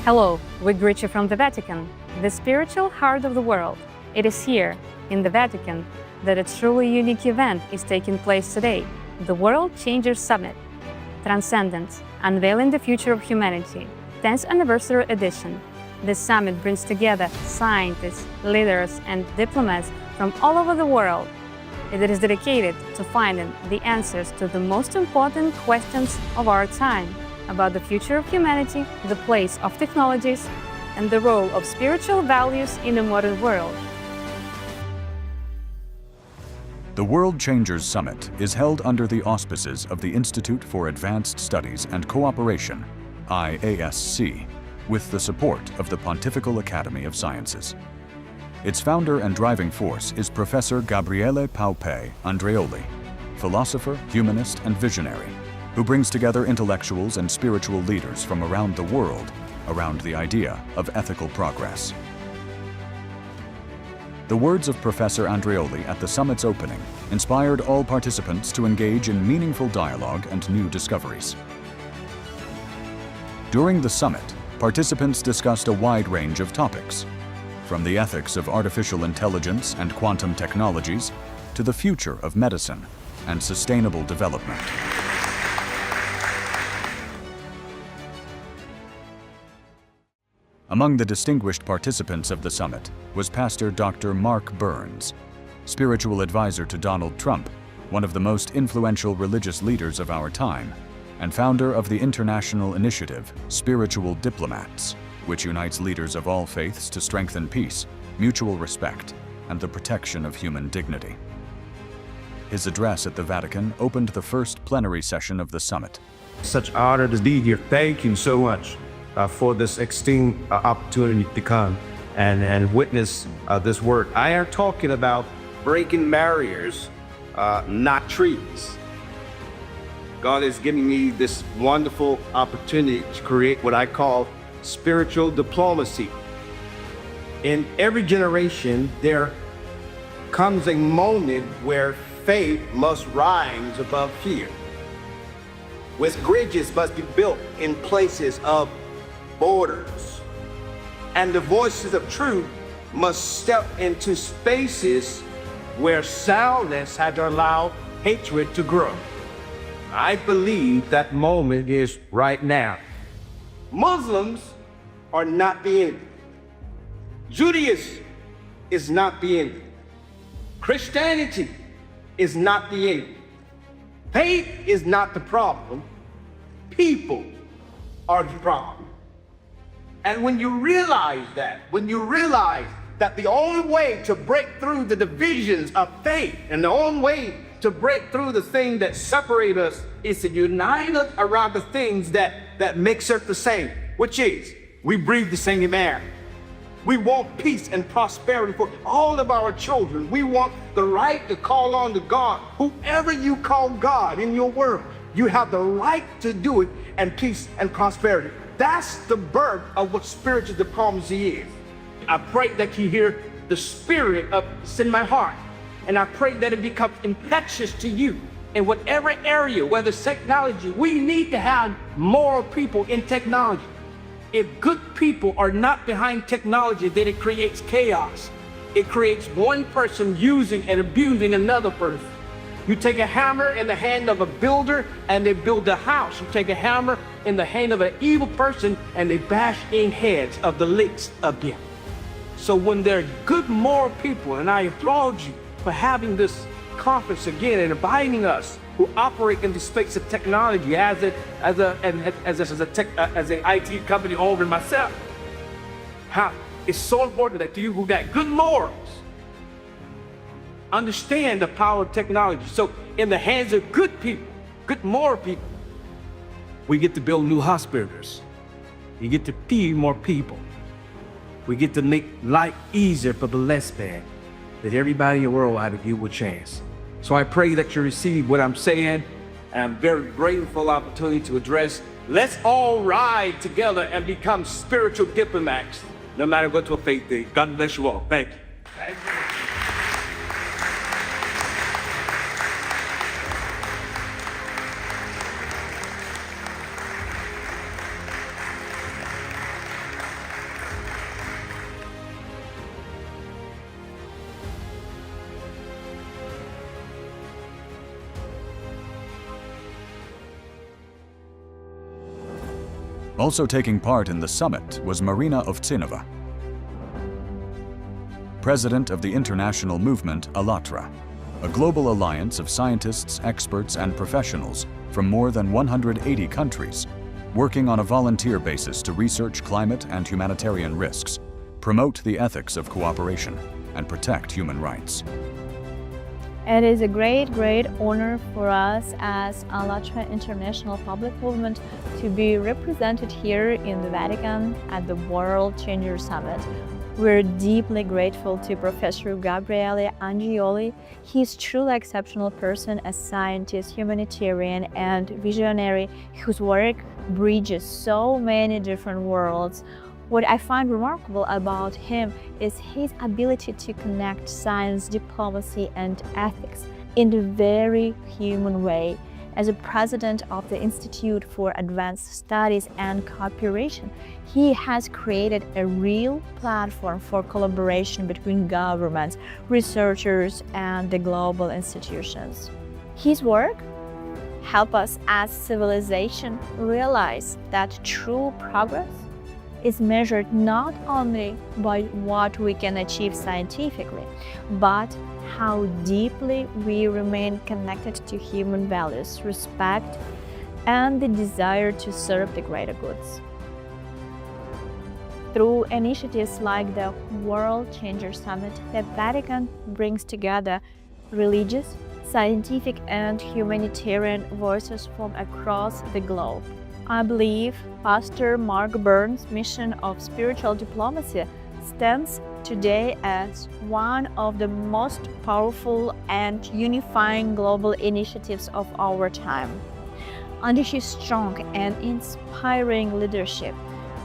Hello, we greet you from the Vatican, the spiritual heart of the world. It is here, in the Vatican, that a truly unique event is taking place today, the World Changers Summit. Transcendence, Unveiling the Future of Humanity, 10th Anniversary Edition. This summit brings together scientists, leaders, and diplomats from all over the world. It is dedicated to finding the answers to the most important questions of our time about the future of humanity, the place of technologies, and the role of spiritual values in a modern world. The World Changers Summit is held under the auspices of the Institute for Advanced Studies and Cooperation, IASC, with the support of the Pontifical Academy of Sciences. Its founder and driving force is Professor Gabriele PAO-PEI Andreoli, philosopher, humanist, and visionary, who brings together intellectuals and spiritual leaders from around the world around the idea of ethical progress. The words of Professor Andreoli at the summit's opening inspired all participants to engage in meaningful dialogue and new discoveries. During the summit, participants discussed a wide range of topics, from the ethics of artificial intelligence and quantum technologies to the future of medicine and sustainable development. Among the distinguished participants of the summit was Pastor Dr. Mark Burns, spiritual advisor to Donald Trump, one of the most influential religious leaders of our time, and founder of the international initiative Spiritual Diplomats, which unites leaders of all faiths to strengthen peace, mutual respect, and the protection of human dignity. His address at the Vatican opened the first plenary session of the summit. Such honor to be here. Thank you so much for this esteemed opportunity to come and witness this work. I am talking about breaking barriers, not trees. God is giving me this wonderful opportunity to create what I call spiritual diplomacy. In every generation, there comes a moment where faith must rise above fear. With bridges must be built in places of borders. And the voices of truth must step into spaces where soundness had to allow hatred to grow. I believe that moment is right now. Muslims are not the enemy. Judaism is not the enemy. Christianity is not the enemy. Faith is not the problem. People are the problem. And when you realize that the only way to break through the divisions of faith and the only way to break through the thing that separate us is to unite us around the things that makes us the same, which is we breathe the same air. We want peace and prosperity for all of our children. We want the right to call on to God. Whoever you call God in your world, you have the right to do it, and peace and prosperity. That's the birth of what spiritual diplomacy is. I pray that you hear the spirit of this in my heart, and I pray that it becomes infectious to you in whatever area, whether it's technology. We need to have moral people in technology. If good people are not behind technology, then it creates chaos. It creates one person using and abusing another person. You take a hammer in the hand of a builder and they build a house. You take a hammer in the hand of an evil person and they bash in heads of the least of them. So when there are good moral people, and I applaud you for having this conference again and inviting us who operate in the space of technology as an IT company owner myself. It's so important that you who got good morals understand the power of technology. So in the hands of good people, good moral people, we get to build new hospitals. You get to feed more people. We get to make life easier for the less bad, that everybody in the world ought to give a chance. So I pray that you receive what I'm saying, and I'm very grateful opportunity to address. Let's all ride together and become spiritual diplomats, no matter what your faith is. God bless you all. Thank you. Thank you. Also taking part in the summit was Marina Ovtsinova, president of the international movement ALLATRA, a global alliance of scientists, experts, and professionals from more than 180 countries, working on a volunteer basis to research climate and humanitarian risks, promote the ethics of cooperation, and protect human rights. It is a great honor for us as ALLATRA International Public Movement to be represented here in the Vatican at the World Changer Summit. We're deeply grateful to Professor Gabriele Andreoli. He's truly exceptional person, a scientist, humanitarian, and visionary whose work bridges so many different worlds. What I find remarkable about him is his ability to connect science, diplomacy, and ethics in a very human way. As a president of the Institute for Advanced Studies and Cooperation, he has created a real platform for collaboration between governments, researchers, and the global institutions. His work helps us as civilization realize that true progress is measured not only by what we can achieve scientifically, but how deeply we remain connected to human values, respect, and the desire to serve the greater goods. Through initiatives like the World Changer Summit, the Vatican brings together religious, scientific, and humanitarian voices from across the globe. I believe Pastor Mark Burns' mission of spiritual diplomacy stands today as one of the most powerful and unifying global initiatives of our time. Under his strong and inspiring leadership,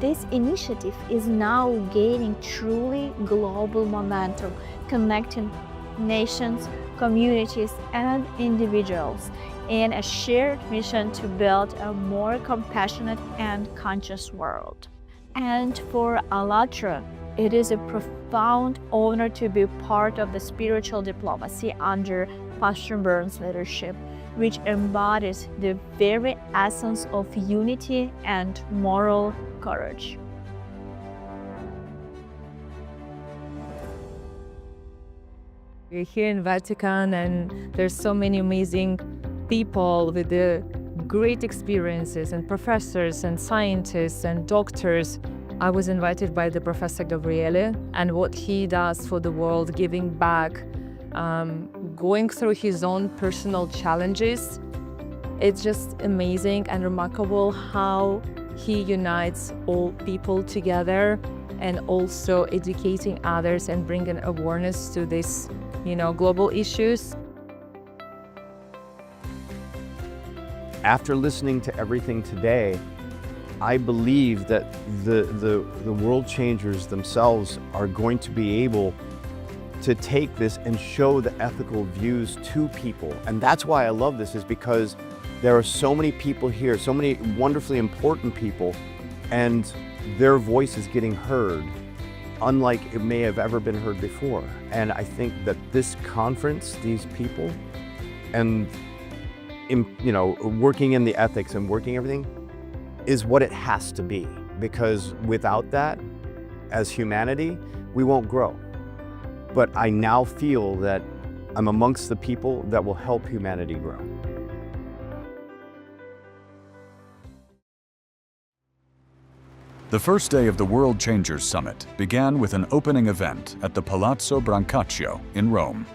this initiative is now gaining truly global momentum, connecting nations, communities, and individuals in a shared mission to build a more compassionate and conscious world. And for ALLATRA, it is a profound honor to be part of the spiritual diplomacy under Pastor Burns' leadership, which embodies the very essence of unity and moral courage. We're here in Vatican, and there's so many amazing people with the great experiences, and professors and scientists and doctors. I was invited by the Professor Gabriele, and what he does for the world, giving back, going through his own personal challenges. It's just amazing and remarkable how he unites all people together, and also educating others and bringing awareness to this, global issues. After listening to everything today, I believe that the world changers themselves are going to be able to take this and show the ethical views to people. And that's why I love this, is because there are so many people here, so many wonderfully important people, and their voice is getting heard, unlike it may have ever been heard before. And I think that this conference, these people, and working in the ethics and working everything, is what it has to be, because without that, as humanity, we won't grow. But I now feel that I'm amongst the people that will help humanity grow. The first day of the World Changers Summit began with an opening event at the Palazzo Brancaccio in Rome.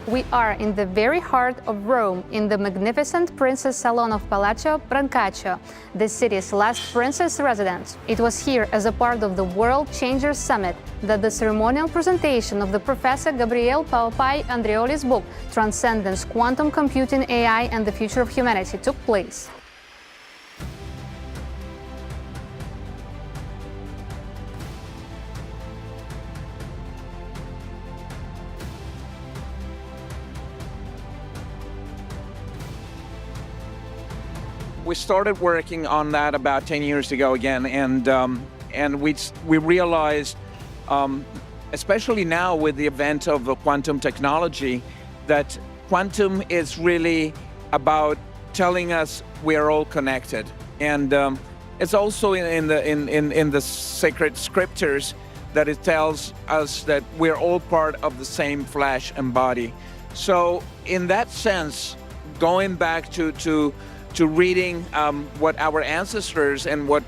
We are in the very heart of Rome, in the magnificent Princess Salon of Palazzo Brancaccio, the city's last princess residence. It was here, as a part of the World Changers Summit, that the ceremonial presentation of the Professor Gabriele PAO-PEI Andreoli's book, Transcendence, Quantum Computing, AI and the Future of Humanity, took place. We started working on that about 10 years ago again, and we realized, especially now with the advent of quantum technology, that quantum is really about telling us we are all connected. And it's also in the sacred scriptures that it tells us that we're all part of the same flesh and body. So in that sense, going back to reading what our ancestors and what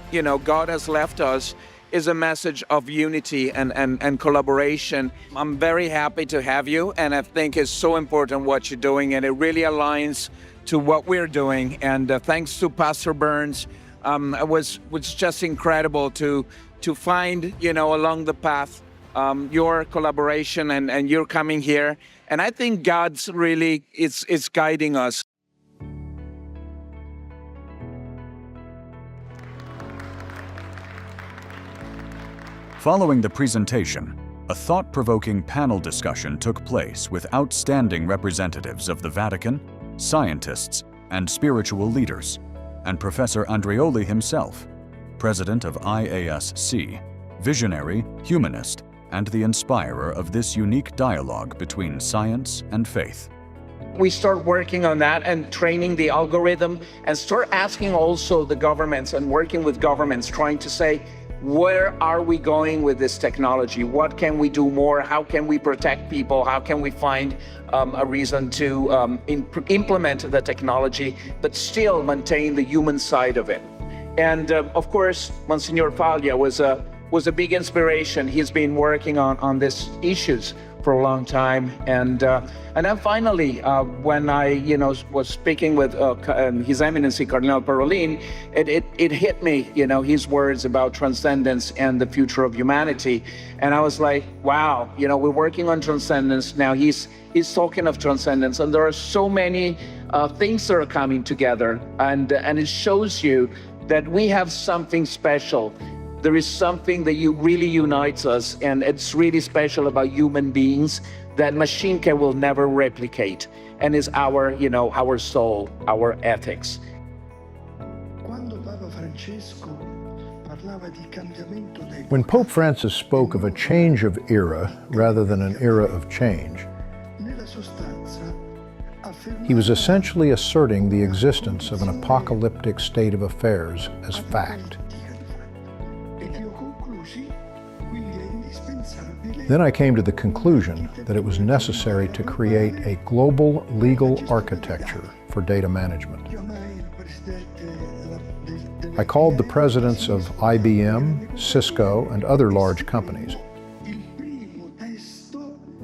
God has left us is a message of unity and collaboration. I'm very happy to have you, and I think it's so important what you're doing, and it really aligns to what we're doing. And thanks to Pastor Burns, it was just incredible to find, along the path, your collaboration and you're coming here. And I think God's really is guiding us. Following the presentation, a thought-provoking panel discussion took place with outstanding representatives of the Vatican, scientists, and spiritual leaders, and Professor Andreoli himself, president of IASC, visionary, humanist, and the inspirer of this unique dialogue between science and faith. We start working on that and training the algorithm and start asking also the governments and working with governments, trying to say, where are we going with this technology? What can we do more? How can we protect people? How can we find a reason to implement the technology, but still maintain the human side of it? And of course, Monsignor Faglia was a big inspiration. He's been working on these issues for a long time, and then finally, when I was speaking with His Eminency Cardinal Parolin, it hit me, his words about transcendence and the future of humanity, and I was like, wow, we're working on transcendence now. He's talking of transcendence, and there are so many things that are coming together, and it shows you that we have something special. There is something that really unites us, and it's really special about human beings that machine will never replicate, and is our soul, our ethics. When Pope Francis spoke of a change of era rather than an era of change, he was essentially asserting the existence of an apocalyptic state of affairs as fact. Then I came to the conclusion that it was necessary to create a global legal architecture for data management. I called the presidents of IBM, Cisco, and other large companies,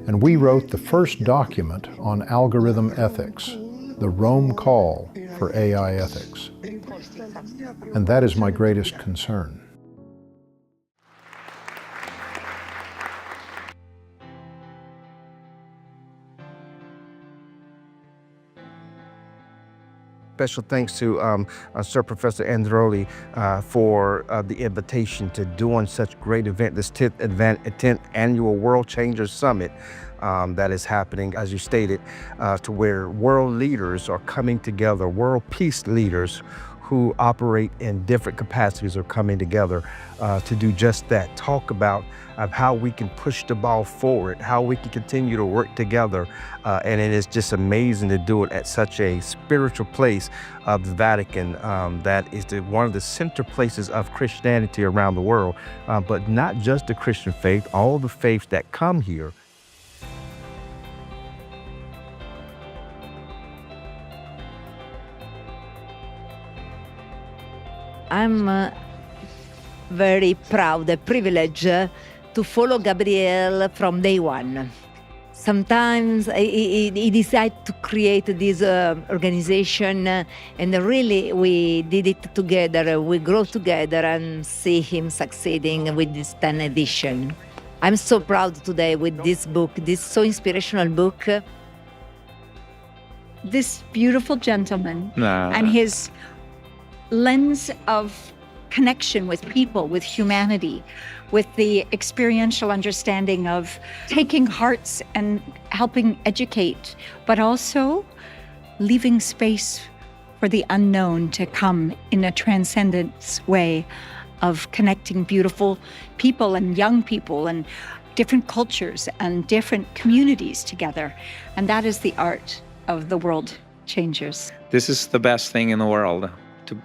and we wrote the first document on algorithm ethics, the Rome Call for AI ethics. And that is my greatest concern. Special thanks to Sir Professor Andreoli for the invitation to doing such great event, this 10th Annual World Changers Summit that is happening, as you stated, to where world leaders are coming together, world peace leaders who operate in different capacities are coming together to do just that, talk about how we can push the ball forward, how we can continue to work together. And it is just amazing to do it at such a spiritual place of the Vatican that is one of the center places of Christianity around the world, but not just the Christian faith, all the faiths that come here. I'm very proud and privileged to follow Gabriele from day one. Sometimes he decided to create this organization, and really we did it together. We grow together and see him succeeding with this 10th edition. I'm so proud today with this book, this so inspirational book. This beautiful gentleman and his lens of connection with people, with humanity, with the experiential understanding of taking hearts and helping educate, but also leaving space for the unknown to come in a transcendence way of connecting beautiful people and young people and different cultures and different communities together. And that is the art of the world changers. This is the best thing in the world,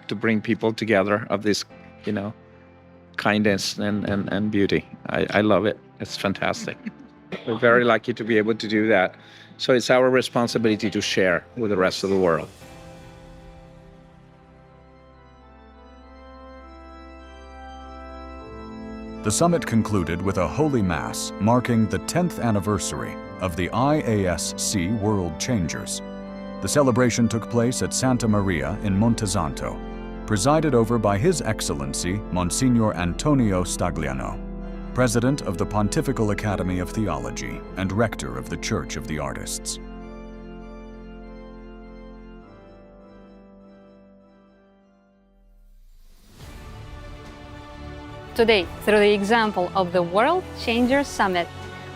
to bring people together of this, kindness and beauty. I love it. It's fantastic. We're very lucky to be able to do that. So it's our responsibility to share with the rest of the world. The summit concluded with a holy mass marking the 10th anniversary of the IASC World Changers. The celebration took place at Santa Maria in Montesanto, presided over by His Excellency Monsignor Antonio Stagliano, President of the Pontifical Academy of Theology and Rector of the Church of the Artists. Today, through the example of the World Changers Summit,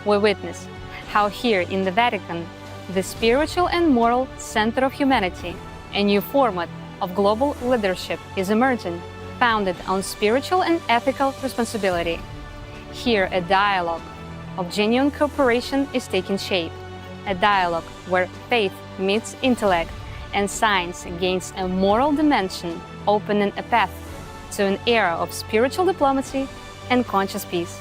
we witness how here in the Vatican, the spiritual and moral center of humanity, a new format of global leadership is emerging, founded on spiritual and ethical responsibility. Here, a dialogue of genuine cooperation is taking shape, a dialogue where faith meets intellect and science gains a moral dimension, opening a path to an era of spiritual diplomacy and conscious peace.